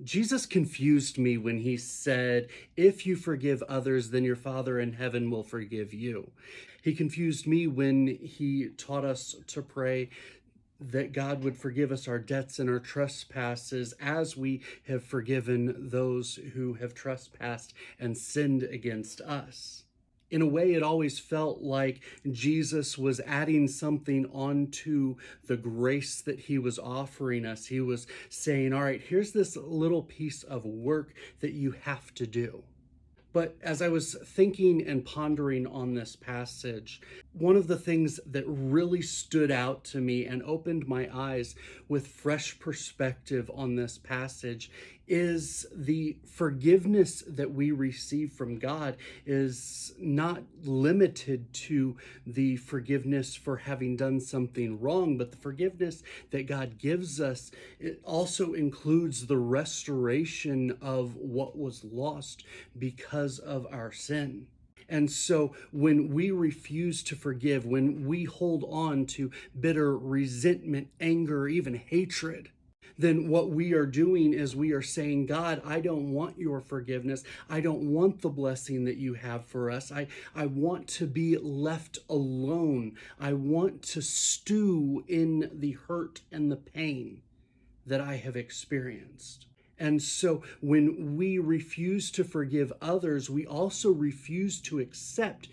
Jesus confused me when he said, if you forgive others, then your Father in heaven will forgive you. He confused me when he taught us to pray that God would forgive us our debts and our trespasses as we have forgiven those who have trespassed and sinned against us. In a way, it always felt like Jesus was adding something onto the grace that he was offering us. He was saying, all right, here's this little piece of work that you have to do. But as I was thinking and pondering on this passage, one of the things that really stood out to me and opened my eyes with fresh perspective on this passage is the forgiveness that we receive from God is not limited to the forgiveness for having done something wrong, but the forgiveness that God gives us, it also includes the restoration of what was lost because of our sin. And so when we refuse to forgive, when we hold on to bitter resentment, anger, even hatred, then what we are doing is we are saying, God, I don't want your forgiveness. I don't want the blessing that you have for us. I want to be left alone. I want to stew in the hurt and the pain that I have experienced. And so when we refuse to forgive others, we also refuse to accept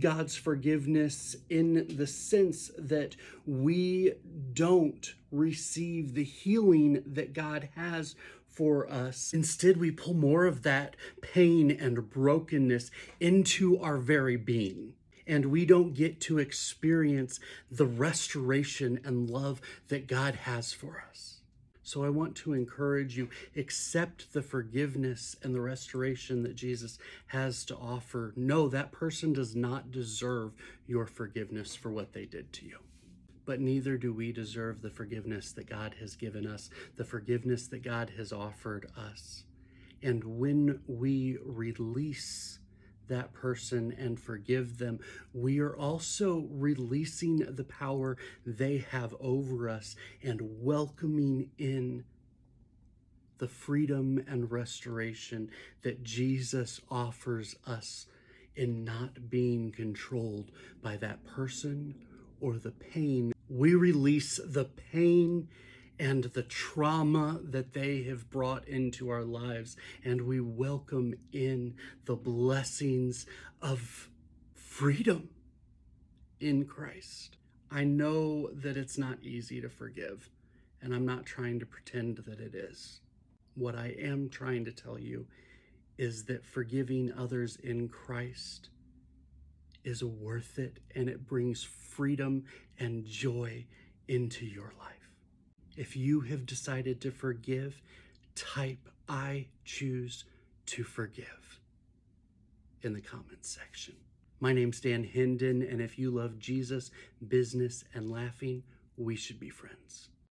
God's forgiveness in the sense that we don't receive the healing that God has for us. Instead, we pull more of that pain and brokenness into our very being. And we don't get to experience the restoration and love that God has for us. So I want to encourage you, accept the forgiveness and the restoration that Jesus has to offer. No, that person does not deserve your forgiveness for what they did to you. But neither do we deserve the forgiveness that God has given us, the forgiveness that God has offered us. And when we release that person and forgive them, we are also releasing the power they have over us and welcoming in the freedom and restoration that Jesus offers us in not being controlled by that person or the pain. We release the pain and the trauma that they have brought into our lives, and we welcome in the blessings of freedom in Christ. I know that it's not easy to forgive, and I'm not trying to pretend that it is. What I am trying to tell you is that forgiving others in Christ is worth it, and it brings freedom and joy into your life. If you have decided to forgive, type "I choose to forgive" in the comments section. My name's Hendon, and if you love Jesus, business, and laughing, we should be friends.